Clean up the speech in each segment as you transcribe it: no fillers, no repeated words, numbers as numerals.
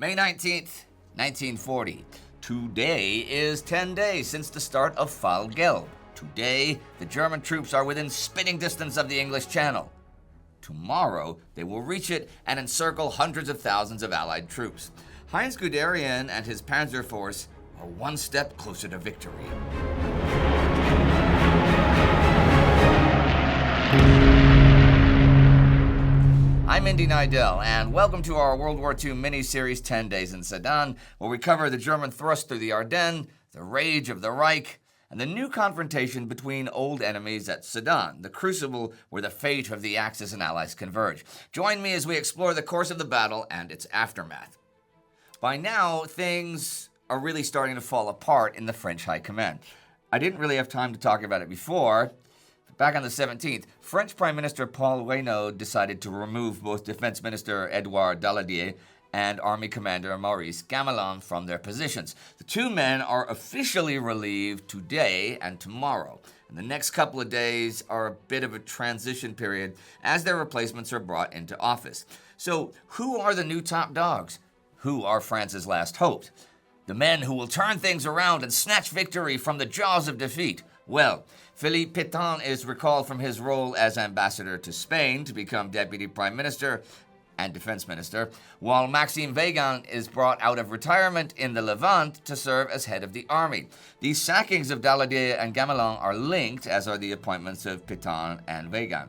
May 19th, 1940. Today is 10 days since the start of Fall Gelb. Today, the German troops are within spitting distance of the English Channel. Tomorrow, they will reach it and encircle hundreds of thousands of Allied troops. Heinz Guderian and his panzer force are one step closer to victory. I'm Indy Neidell, and welcome to our World War II mini-series 10 Days in Sedan, where we cover the German thrust through the Ardennes, the rage of the Reich, and the new confrontation between old enemies at Sedan, the crucible where the fate of the Axis and Allies converge. Join me as we explore the course of the battle and its aftermath. By now, things are really starting to fall apart in the French High Command. I didn't really have time to talk about it before. Back on the 17th, French Prime Minister Paul Reynaud decided to remove both Defense Minister Edouard Daladier and Army Commander Maurice Gamelin from their positions. The two men are officially relieved today and tomorrow. And the next couple of days are a bit of a transition period as their replacements are brought into office. So, who are the new top dogs? Who are France's last hopes? The men who will turn things around and snatch victory from the jaws of defeat? Well, Philippe Pétain is recalled from his role as ambassador to Spain to become deputy prime minister and defense minister, while Maxime Weygand is brought out of retirement in the Levant to serve as head of the army. These sackings of Daladier and Gamelin are linked, as are the appointments of Pétain and Weygand.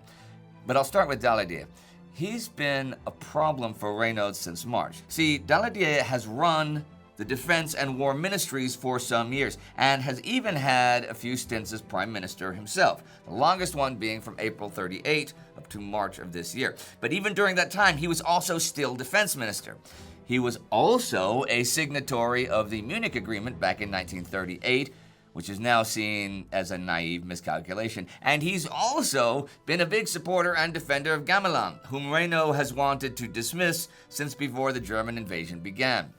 But I'll start with Daladier. He's been a problem for Reynaud since March. See, Daladier has run the defense and war ministries for some years, and has even had a few stints as prime minister himself, the longest one being from April 38 up to March of this year. But even during that time, he was also still defense minister. He was also a signatory of the Munich Agreement back in 1938, which is now seen as a naive miscalculation. And he's also been a big supporter and defender of Gamelin, whom Reynaud has wanted to dismiss since before the German invasion began.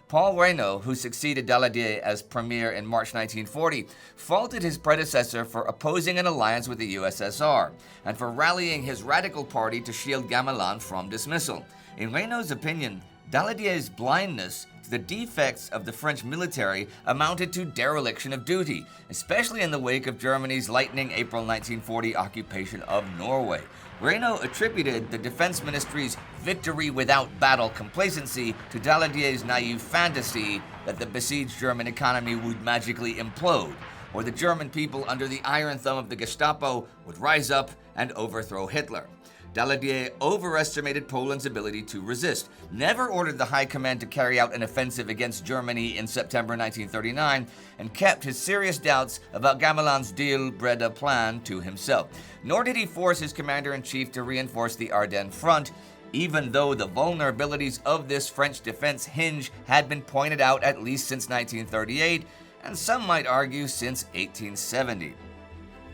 Paul Reynaud, who succeeded Daladier as premier in March 1940, faulted his predecessor for opposing an alliance with the USSR and for rallying his radical party to shield Gamelin from dismissal. In Reynaud's opinion, Daladier's blindness to the defects of the French military amounted to dereliction of duty, especially in the wake of Germany's lightning April 1940 occupation of Norway. Reynaud attributed the defense ministry's victory without battle complacency to Daladier's naive fantasy that the besieged German economy would magically implode, or the German people under the iron thumb of the Gestapo would rise up and overthrow Hitler. Daladier overestimated Poland's ability to resist, never ordered the High Command to carry out an offensive against Germany in September 1939, and kept his serious doubts about Gamelin's deal-Breda plan to himself. Nor did he force his commander-in-chief to reinforce the Ardennes front, even though the vulnerabilities of this French defense hinge had been pointed out at least since 1938, and some might argue since 1870.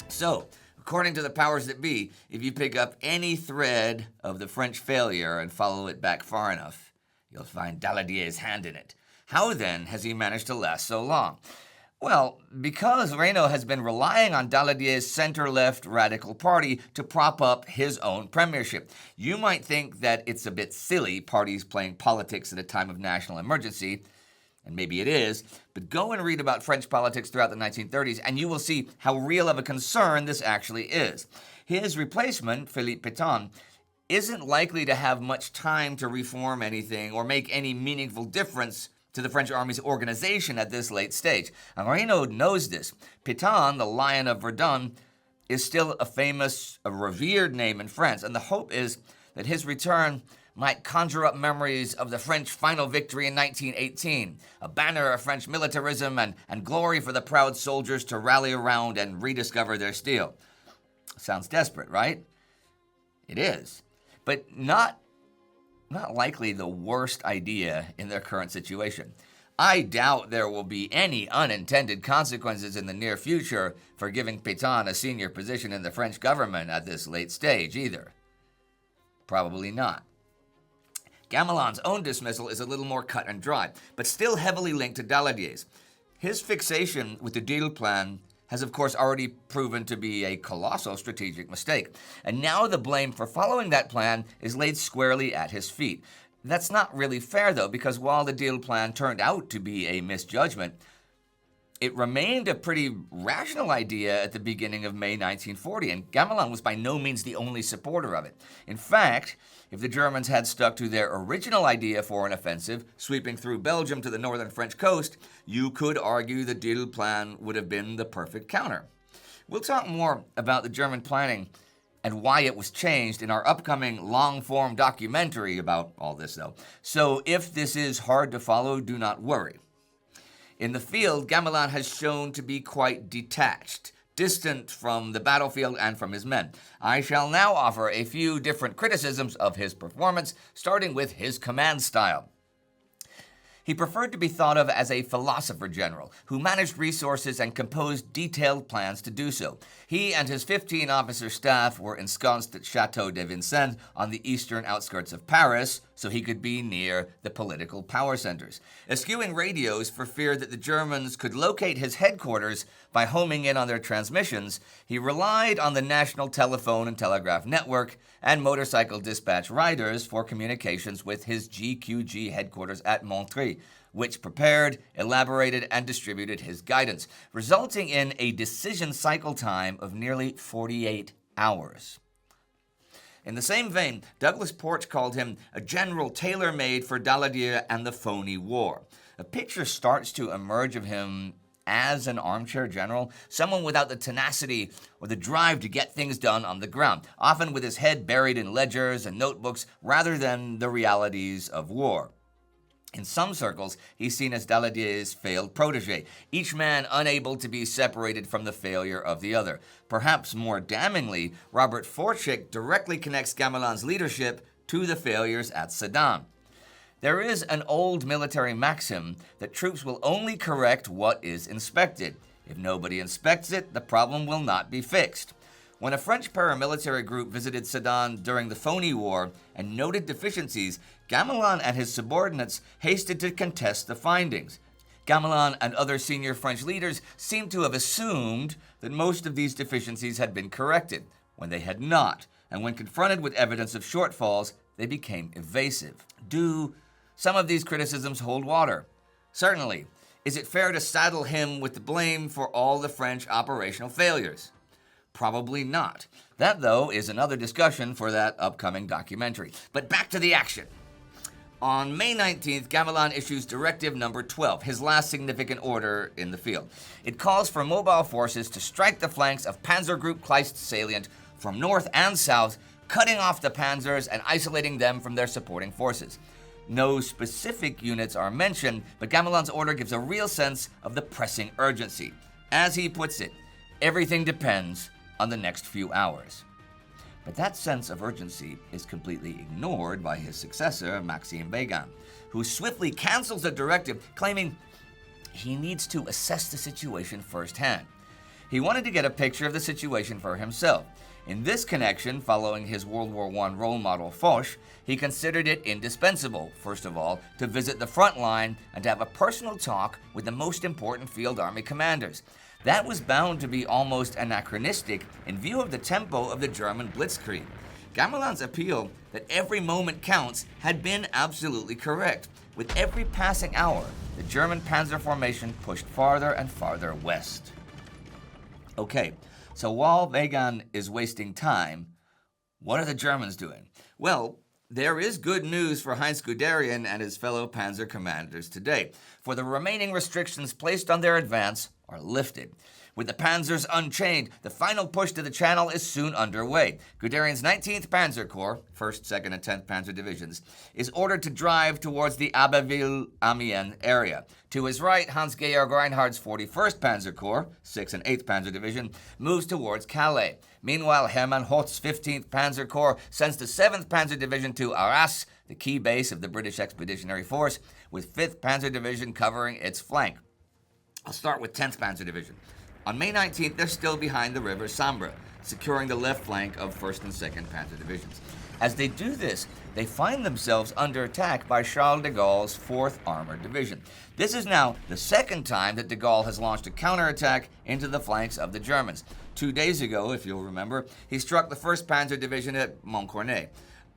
So, according to the powers that be, if you pick up any thread of the French failure and follow it back far enough, you'll find Daladier's hand in it. How then has he managed to last so long? Well, because Reynaud has been relying on Daladier's center-left radical party to prop up his own premiership. You might think that it's a bit silly, parties playing politics at a time of national emergency, and maybe it is, but go and read about French politics throughout the 1930s, and you will see how real of a concern this actually is. His replacement, Philippe Pétain, isn't likely to have much time to reform anything or make any meaningful difference to the French army's organization at this late stage. And Reynaud knows this. Pétain, the Lion of Verdun, is still a famous, a revered name in France, and the hope is that his return might conjure up memories of the French final victory in 1918, a banner of French militarism and glory for the proud soldiers to rally around and rediscover their steel. Sounds desperate, right? It is, but not likely the worst idea in their current situation. I doubt there will be any unintended consequences in the near future for giving Pétain a senior position in the French government at this late stage either. Probably not. Gamelin's own dismissal is a little more cut and dry, but still heavily linked to Daladier's. His fixation with the deal plan has of course already proven to be a colossal strategic mistake, and now the blame for following that plan is laid squarely at his feet. That's not really fair, though, because while the deal plan turned out to be a misjudgment, it remained a pretty rational idea at the beginning of May 1940, and Gamelin was by no means the only supporter of it. In fact, if the Germans had stuck to their original idea for an offensive, sweeping through Belgium to the northern French coast, you could argue the deal plan would have been the perfect counter. We'll talk more about the German planning and why it was changed in our upcoming long-form documentary about all this, though. So if this is hard to follow, do not worry. In the field, Gamelin has shown to be quite detached, distant from the battlefield and from his men. I shall now offer a few different criticisms of his performance, starting with his command style. He preferred to be thought of as a philosopher general who managed resources and composed detailed plans to do so. He and his 15-officer staff were ensconced at Château de Vincennes on the eastern outskirts of Paris, so he could be near the political power centers. Eschewing radios for fear that the Germans could locate his headquarters by homing in on their transmissions, he relied on the National Telephone and Telegraph Network and motorcycle dispatch riders for communications with his GQG headquarters at Montry, which prepared, elaborated, and distributed his guidance, resulting in a decision cycle time of nearly 48 hours. In the same vein, Douglas Porch called him a general tailor-made for Daladier and the phony war. A picture starts to emerge of him as an armchair general, someone without the tenacity or the drive to get things done on the ground, often with his head buried in ledgers and notebooks rather than the realities of war. In some circles, he's seen as Daladier's failed protege, each man unable to be separated from the failure of the other. Perhaps more damningly, Robert Forczyk directly connects Gamelin's leadership to the failures at Sedan. There is an old military maxim that troops will only correct what is inspected. If nobody inspects it, the problem will not be fixed. When a French paramilitary group visited Sedan during the phony war and noted deficiencies, Gamelin and his subordinates hasted to contest the findings. Gamelin and other senior French leaders seem to have assumed that most of these deficiencies had been corrected, when they had not, and when confronted with evidence of shortfalls, they became evasive. Do some of these criticisms hold water? Certainly. Is it fair to saddle him with the blame for all the French operational failures? Probably not. That, though, is another discussion for that upcoming documentary. But back to the action. On May 19th, Gamelin issues Directive Number 12, his last significant order in the field. It calls for mobile forces to strike the flanks of Panzer Group Kleist salient from north and south, cutting off the panzers and isolating them from their supporting forces. No specific units are mentioned, but Gamelin's order gives a real sense of the pressing urgency. As he puts it, everything depends on the next few hours. But that sense of urgency is completely ignored by his successor, Maxime Weygand, who swiftly cancels the directive, claiming he needs to assess the situation firsthand. He wanted to get a picture of the situation for himself. In this connection, following his World War I role model Foch, he considered it indispensable, first of all, to visit the front line and to have a personal talk with the most important field army commanders. That was bound to be almost anachronistic in view of the tempo of the German blitzkrieg. Gamelin's appeal that every moment counts had been absolutely correct. With every passing hour, the German panzer formation pushed farther and farther west. Okay, so while Weygand is wasting time, what are the Germans doing? Well, there is good news for Heinz Guderian and his fellow panzer commanders today, for the remaining restrictions placed on their advance are lifted. With the panzers unchained, the final push to the Channel is soon underway. Guderian's 19th Panzer Corps, 1st, 2nd, and 10th Panzer Divisions, is ordered to drive towards the Abbeville-Amiens area. To his right, Hans-Georg Reinhardt's 41st Panzer Corps, 6th and 8th Panzer Division, moves towards Calais. Meanwhile, Hermann Hoth's 15th Panzer Corps sends the 7th Panzer Division to Arras, the key base of the British Expeditionary Force, with 5th Panzer Division covering its flank. I'll start with 10th Panzer Division. On May 19th, they're still behind the river Sambre, securing the left flank of 1st and 2nd Panzer Divisions. As they do this, they find themselves under attack by Charles de Gaulle's 4th Armored Division. This is now the second time that de Gaulle has launched a counterattack into the flanks of the Germans. 2 days ago, if you'll remember, he struck the 1st Panzer Division at Montcornet.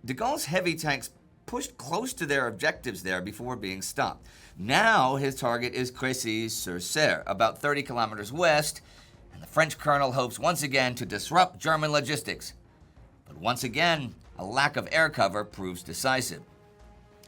De Gaulle's heavy tanks pushed close to their objectives there before being stopped. Now his target is Crécy-sur-Serre, about 30 kilometers west, and the French colonel hopes once again to disrupt German logistics. But once again, a lack of air cover proves decisive.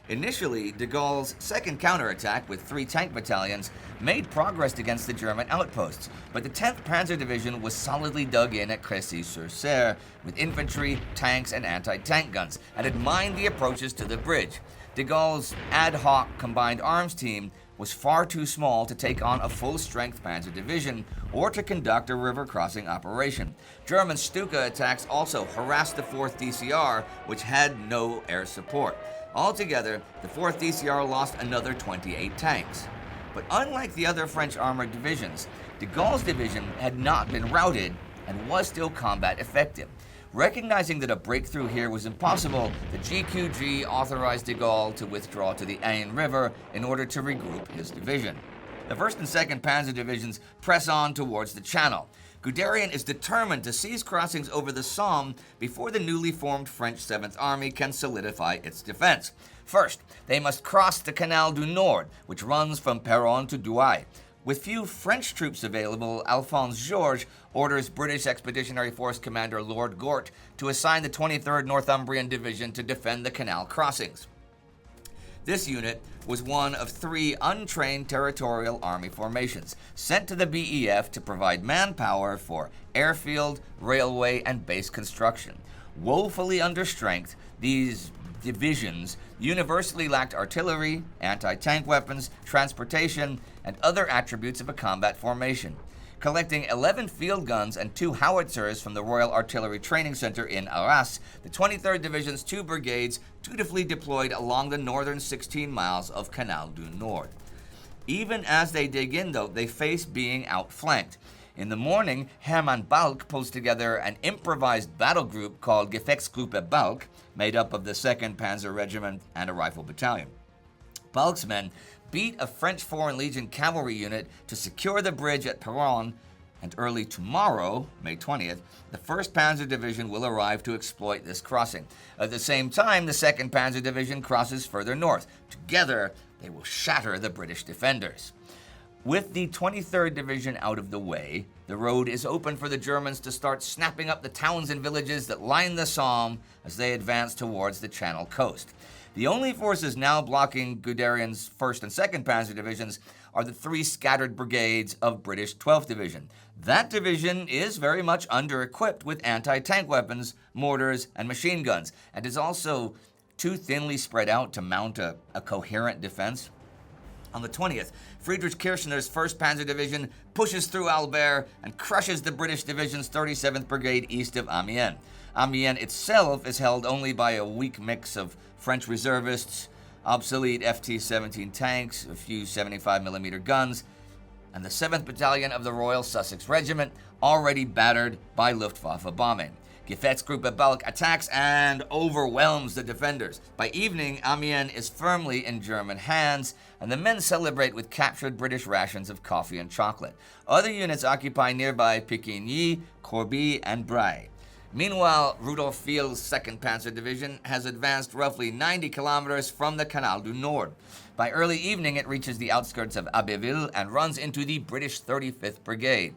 Initially, de Gaulle's second counterattack with 3 tank battalions made progress against the German outposts, but the 10th Panzer Division was solidly dug in at Crécy-sur-Serre with infantry, tanks, and anti-tank guns, and had mined the approaches to the bridge. De Gaulle's ad hoc combined arms team was far too small to take on a full-strength Panzer Division or to conduct a river-crossing operation. German Stuka attacks also harassed the 4th DCR, which had no air support. Altogether, the 4th DCR lost another 28 tanks. But unlike the other French armored divisions, de Gaulle's division had not been routed and was still combat effective. Recognizing that a breakthrough here was impossible, the GQG authorized de Gaulle to withdraw to the Aisne River in order to regroup his division. The 1st and 2nd Panzer Divisions press on towards the Channel. Guderian is determined to seize crossings over the Somme before the newly formed French 7th Army can solidify its defense. First, they must cross the Canal du Nord, which runs from Pétain to Douai. With few French troops available, Alphonse Georges orders British Expeditionary Force Commander Lord Gort to assign the 23rd Northumbrian Division to defend the canal crossings. This unit was one of 3 untrained territorial army formations sent to the BEF to provide manpower for airfield, railway, and base construction. Woefully under strength, these divisions universally lacked artillery, anti-tank weapons, transportation, and other attributes of a combat formation. Collecting 11 field guns and 2 howitzers from the Royal Artillery Training Center in Arras, the 23rd Division's 2 brigades dutifully deployed along the northern 16 miles of Canal du Nord. Even as they dig in, though, they face being outflanked. In the morning, Hermann Balck pulls together an improvised battle group called Gefechtsgruppe Balck, made up of the 2nd Panzer Regiment and a rifle battalion. Balck's men beat a French Foreign Legion cavalry unit to secure the bridge at Pétain, and early tomorrow, May 20th, the 1st Panzer Division will arrive to exploit this crossing. At the same time, the 2nd Panzer Division crosses further north. Together, they will shatter the British defenders. With the 23rd Division out of the way, the road is open for the Germans to start snapping up the towns and villages that line the Somme as they advance towards the Channel coast. The only forces now blocking Guderian's 1st and 2nd Panzer Divisions are the 3 scattered brigades of British 12th Division. That division is very much under-equipped with anti-tank weapons, mortars, and machine guns, and is also too thinly spread out to mount a coherent defense. On the 20th, Friedrich Kirchner's 1st Panzer Division pushes through Albert and crushes the British Division's 37th Brigade east of Amiens. Amiens itself is held only by a weak mix of French reservists, obsolete FT-17 tanks, a few 75mm guns, and the 7th Battalion of the Royal Sussex Regiment, already battered by Luftwaffe bombing. Gefechtsgruppe Balck attacks and overwhelms the defenders. By evening, Amiens is firmly in German hands, and the men celebrate with captured British rations of coffee and chocolate. Other units occupy nearby Picquigny, Corbie, and Bray. Meanwhile, Rudolf Field's 2nd Panzer Division has advanced roughly 90 kilometers from the Canal du Nord. By early evening, it reaches the outskirts of Abbeville and runs into the British 35th Brigade.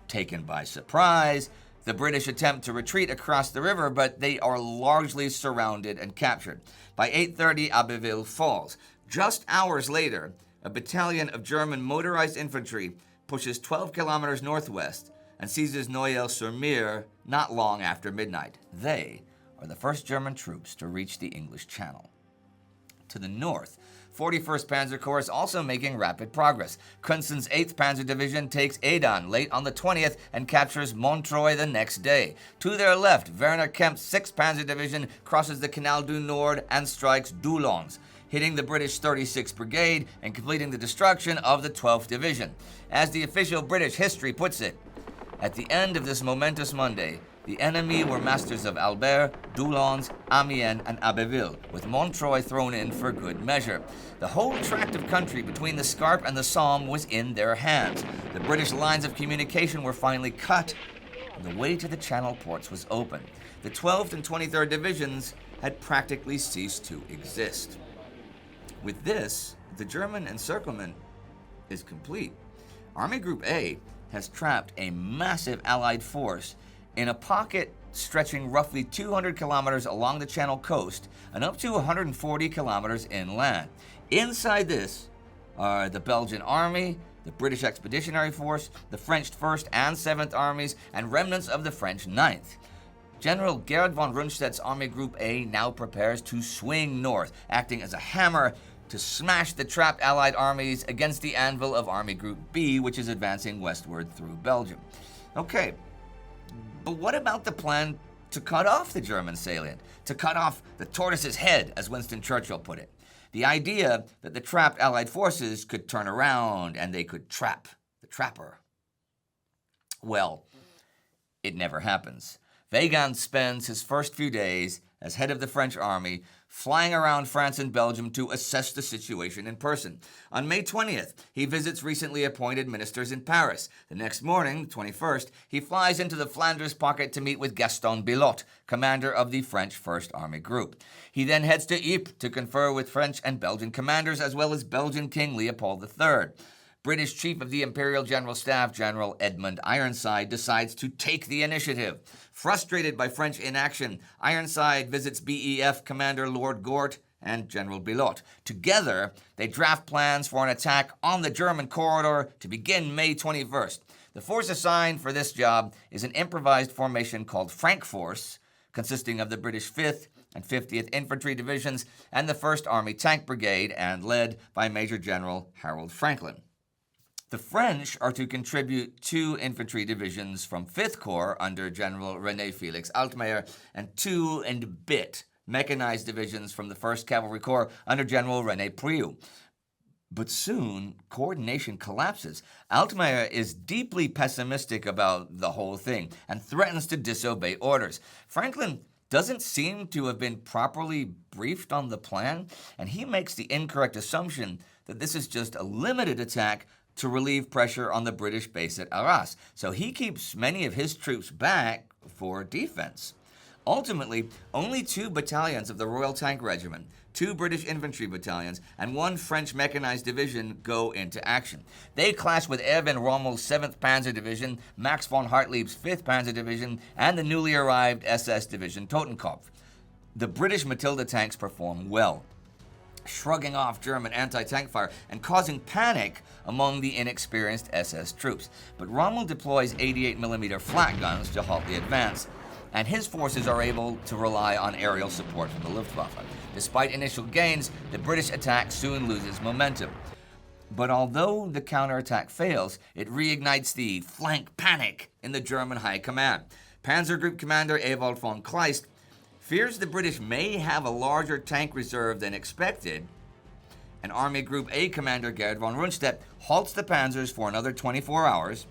Taken by surprise, the British attempt to retreat across the river, but they are largely surrounded and captured. By 8:30, Abbeville falls. Just hours later, a battalion of German motorized infantry pushes 12 kilometers northwest and seizes Noyelles-sur-Mer not long after midnight. They are the first German troops to reach the English Channel. To the north, 41st Panzer Corps is also making rapid progress. Kunzen's 8th Panzer Division takes Sedan late on the 20th and captures Montreuil the next day. To their left, Werner Kemp's 6th Panzer Division crosses the Canal du Nord and strikes Doullens, hitting the British 36th Brigade and completing the destruction of the 12th Division. As the official British history puts it, at the end of this momentous Monday, the enemy were masters of Albert, Doullens, Amiens, and Abbeville, with Montreuil thrown in for good measure. The whole tract of country between the Scarpe and the Somme was in their hands. The British lines of communication were finally cut, and the way to the Channel ports was open. the 12th and 23rd Divisions had practically ceased to exist. With this, the German encirclement is complete. Army Group A has trapped a massive Allied force in a pocket stretching roughly 200 kilometers along the Channel coast and up to 140 kilometers inland. Inside this are the Belgian Army, the British Expeditionary Force, the French 1st and 7th Armies, and remnants of the French 9th. General Gerhard von Rundstedt's Army Group A now prepares to swing north, acting as a hammer to smash the trapped Allied armies against the anvil of Army Group B, which is advancing westward through Belgium. Okay, but what about the plan to cut off the German salient? To cut off the tortoise's head, as Winston Churchill put it. The idea that the trapped Allied forces could turn around and they could trap the trapper. Well, it never happens. Weygand spends his first few days as head of the French army flying around France and Belgium to assess the situation in person. On May 20th, he visits recently appointed ministers in Paris. The next morning, the 21st, he flies into the Flanders pocket to meet with Gaston Billotte, commander of the French 1st Army Group. He then heads to Ypres to confer with French and Belgian commanders, as well as Belgian King Leopold III. British Chief of the Imperial General Staff, General Edmund Ironside, decides to take the initiative. Frustrated by French inaction, Ironside visits BEF Commander Lord Gort and General Billotte. Together, they draft plans for an attack on the German corridor to begin May 21st. The force assigned for this job is an improvised formation called Frank Force, consisting of the British 5th and 50th Infantry Divisions and the 1st Army Tank Brigade, and led by Major General Harold Franklin. The French are to contribute 2 infantry divisions from 5th Corps under General René Felix Altmaier and 2 and a bit mechanized divisions from the 1st Cavalry Corps under General René Priou. But soon, coordination collapses. Altmaier is deeply pessimistic about the whole thing and threatens to disobey orders. Franklin doesn't seem to have been properly briefed on the plan, and he makes the incorrect assumption that this is just a limited attack to relieve pressure on the British base at Arras, so he keeps many of his troops back for defense. Ultimately, only 2 battalions of the Royal Tank Regiment, 2 British infantry battalions, and 1 French mechanized division go into action. They clash with Erwin Rommel's 7th Panzer Division, Max von Hartlieb's 5th Panzer Division, and the newly arrived SS Division Totenkopf. The British Matilda tanks perform well, shrugging off German anti-tank fire and causing panic among the inexperienced SS troops. But Rommel deploys 88mm flak guns to halt the advance, and his forces are able to rely on aerial support from the Luftwaffe. Despite initial gains, the British attack soon loses momentum. But although the counterattack fails, it reignites the flank panic in the German high command. Panzer Group Commander Ewald von Kleist fears the British may have a larger tank reserve than expected, and Army Group A Commander Gerhard von Rundstedt halts the panzers for another 24 hours,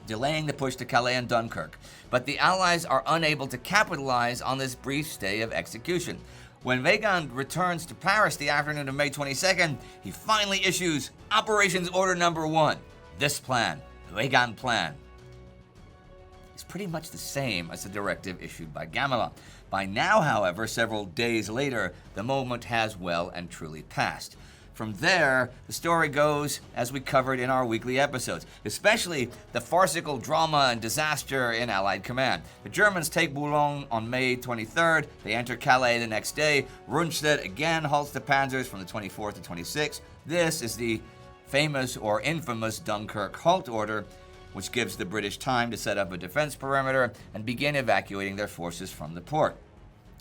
delaying the push to Calais and Dunkirk. But the Allies are unable to capitalize on this brief stay of execution. When Weygand returns to Paris the afternoon of May 22nd, he finally issues Operations Order Number 1. This plan, the Weygand Plan, is pretty much the same as the directive issued by Gamelin. By now, however, several days later, the moment has well and truly passed. From there, the story goes as we covered in our weekly episodes, especially the farcical drama and disaster in Allied command. The Germans take Boulogne on May 23rd. They enter Calais the next day. Rundstedt again halts the panzers from the 24th to 26th. This is the famous or infamous Dunkirk halt order, which gives the British time to set up a defense perimeter and begin evacuating their forces from the port.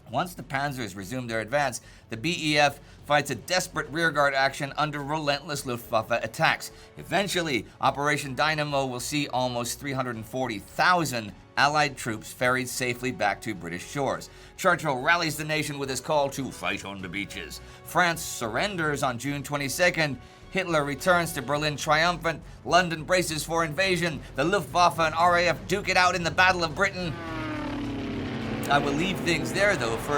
Once the panzers resume their advance, the BEF fights a desperate rearguard action under relentless Luftwaffe attacks. Eventually, Operation Dynamo will see almost 340,000 Allied troops ferried safely back to British shores. Churchill rallies the nation with his call to fight on the beaches. France surrenders on June 22nd. Hitler returns to Berlin triumphant. London braces for invasion. The Luftwaffe and RAF duke it out in the Battle of Britain. I will leave things there, though, for,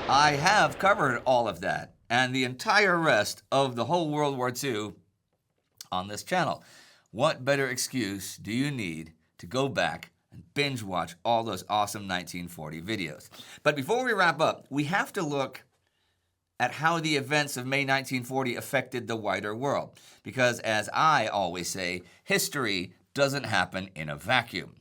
I have covered all of that and the entire rest of the whole World War II on this channel. What better excuse do you need to go back and binge watch all those awesome 1940 videos. But before we wrap up, we have to look at how the events of May 1940 affected the wider world. Because as I always say, history doesn't happen in a vacuum.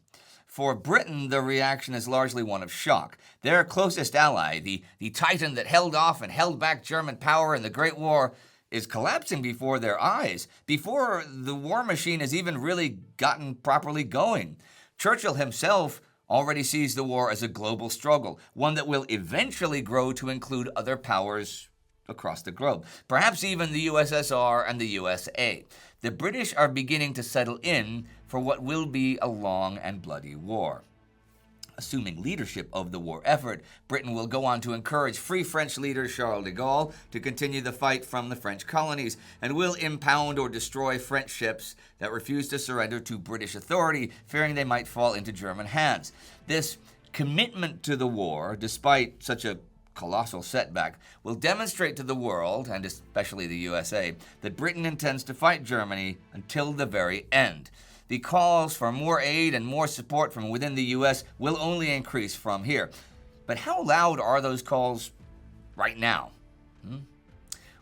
For Britain, the reaction is largely one of shock. Their closest ally, the titan that held off and held back German power in the Great War, is collapsing before their eyes, before the war machine has even really gotten properly going. Churchill himself already sees the war as a global struggle, one that will eventually grow to include other powers across the globe, perhaps even the USSR and the USA. The British are beginning to settle in for what will be a long and bloody war. Assuming leadership of the war effort, Britain will go on to encourage Free French leader Charles de Gaulle to continue the fight from the French colonies, and will impound or destroy French ships that refuse to surrender to British authority, fearing they might fall into German hands. This commitment to the war, despite such a colossal setback, will demonstrate to the world, and especially the USA, that Britain intends to fight Germany until the very end. The calls for more aid and more support from within the U.S. will only increase from here. But how loud are those calls right now?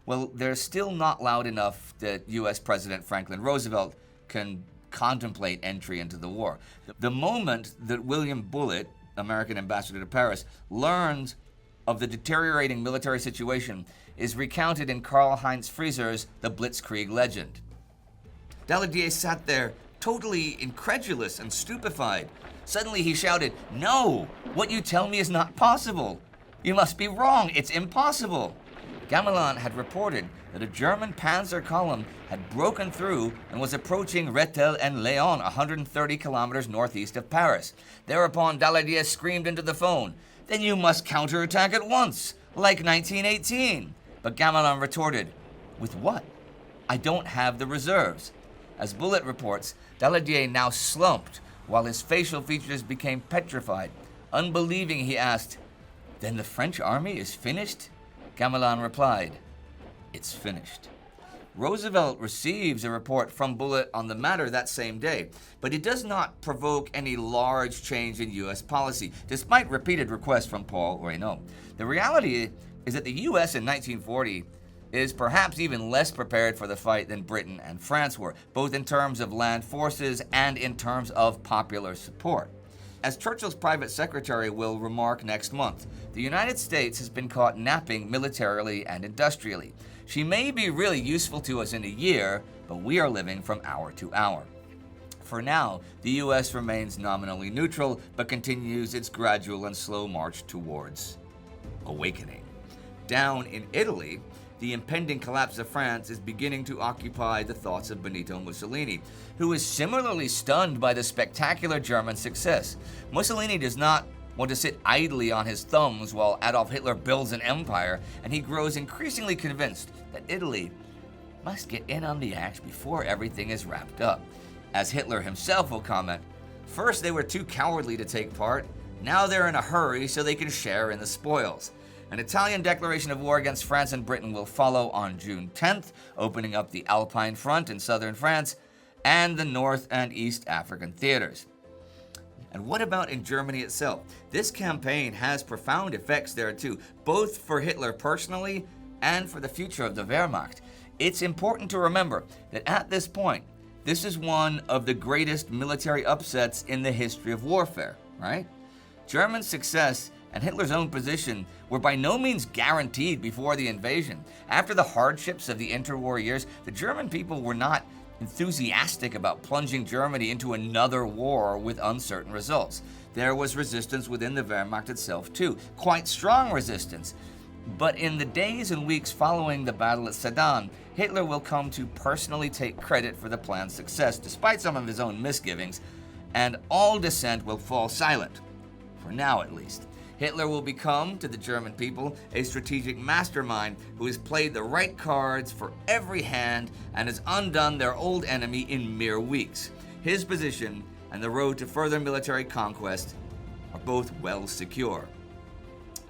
Well, they're still not loud enough that U.S. President Franklin Roosevelt can contemplate entry into the war. The moment that William Bullitt, American ambassador to Paris, learned of the deteriorating military situation is recounted in Karl-Heinz Frieser's The Blitzkrieg Legend. Daladier sat there totally incredulous and stupefied. Suddenly he shouted, "No! What you tell me is not possible! You must be wrong! It's impossible!" Gamelin had reported that a German panzer column had broken through and was approaching Neidell and Léon, 130 kilometers northeast of Paris. Thereupon Daladier screamed into the phone, "Then you must counterattack at once, like 1918. But Gamelin retorted, "With what? I don't have the reserves." As Bullitt reports, Daladier now slumped while his facial features became petrified. Unbelieving, he asked, "Then the French army is finished?" Gamelin replied, "It's finished." Roosevelt receives a report from Bullitt on the matter that same day, but it does not provoke any large change in U.S. policy, despite repeated requests from Paul Reynaud. The reality is that the U.S. in 1940 is perhaps even less prepared for the fight than Britain and France were, both in terms of land forces and in terms of popular support. As Churchill's private secretary will remark next month, the United States has been caught napping militarily and industrially. She may be really useful to us in a year, but we are living from hour to hour. For now, the U.S. remains nominally neutral, but continues its gradual and slow march towards awakening. Down in Italy, the impending collapse of France is beginning to occupy the thoughts of Benito Mussolini, who is similarly stunned by the spectacular German success. Mussolini does not want to sit idly on his thumbs while Adolf Hitler builds an empire, and he grows increasingly convinced that Italy must get in on the act before everything is wrapped up. As Hitler himself will comment, "First they were too cowardly to take part, now they're in a hurry so they can share in the spoils." An Italian declaration of war against France and Britain will follow on June 10th, opening up the Alpine Front in southern France and the North and East African theaters. And what about in Germany itself? This campaign has profound effects there too, both for Hitler personally and for the future of the Wehrmacht. It's important to remember that at this point, this is one of the greatest military upsets in the history of warfare, right? German success and Hitler's own position were by no means guaranteed before the invasion. After the hardships of the interwar years, the German people were not enthusiastic about plunging Germany into another war with uncertain results. There was resistance within the Wehrmacht itself too, quite strong resistance. But in the days and weeks following the battle at Sedan, Hitler will come to personally take credit for the plan's success, despite some of his own misgivings, and all dissent will fall silent, for now at least. Hitler will become, to the German people, a strategic mastermind who has played the right cards for every hand and has undone their old enemy in mere weeks. His position and the road to further military conquest are both well secure.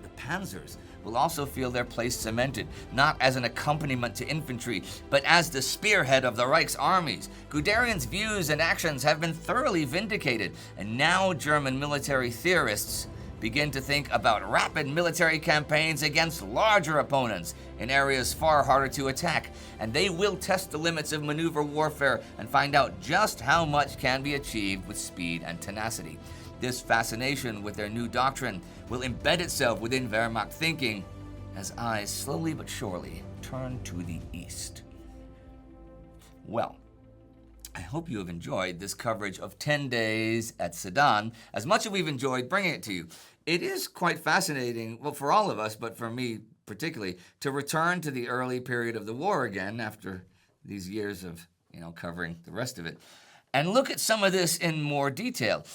The panzers will also feel their place cemented, not as an accompaniment to infantry, but as the spearhead of the Reich's armies. Guderian's views and actions have been thoroughly vindicated, and now German military theorists begin to think about rapid military campaigns against larger opponents in areas far harder to attack, and they will test the limits of maneuver warfare and find out just how much can be achieved with speed and tenacity. This fascination with their new doctrine will embed itself within Wehrmacht thinking as eyes slowly but surely turn to the east. Well, I hope you have enjoyed this coverage of 10 days at Sedan as much as we've enjoyed bringing it to you. It is quite fascinating, well, for all of us, but for me particularly, to return to the early period of the war again after these years of, covering the rest of it, and look at some of this in more detail.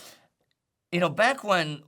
Back when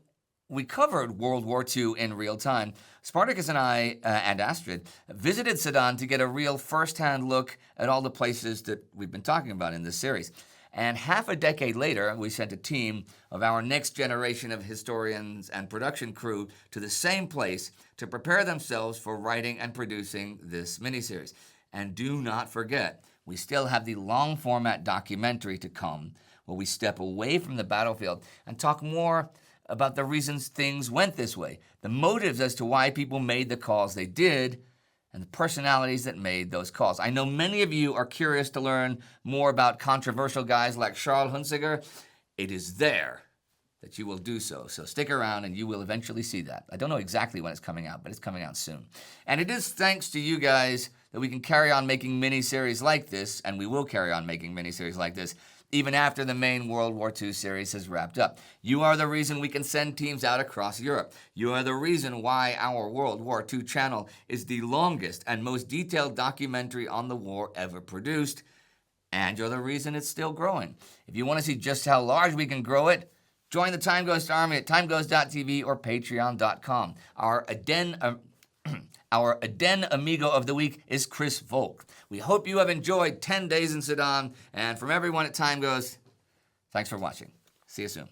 we covered World War II in real time, Spartacus and I, and Astrid, visited Sedan to get a real first-hand look at all the places that we've been talking about in this series. And half a decade later, we sent a team of our next generation of historians and production crew to the same place to prepare themselves for writing and producing this miniseries. And do not forget, we still have the long-format documentary to come, where we step away from the battlefield and talk more about the reasons things went this way, the motives as to why people made the calls they did, and the personalities that made those calls. I know many of you are curious to learn more about controversial guys like Charles Hunziker. It is there that you will do so. So stick around and you will eventually see that. I don't know exactly when it's coming out, but it's coming out soon. And it is thanks to you guys that we can carry on making miniseries like this, and we will carry on making miniseries like this, even after the main World War II series has wrapped up. You are the reason we can send teams out across Europe. You are the reason why our World War II channel is the longest and most detailed documentary on the war ever produced, and you're the reason it's still growing. If you want to see just how large we can grow it, join the TimeGhost Army at timeghost.tv or patreon.com. Our Aden Amigo of the Week is Chris Volk. We hope you have enjoyed 10 days in Sedan, and from everyone at TimeGhost, thanks for watching. See you soon.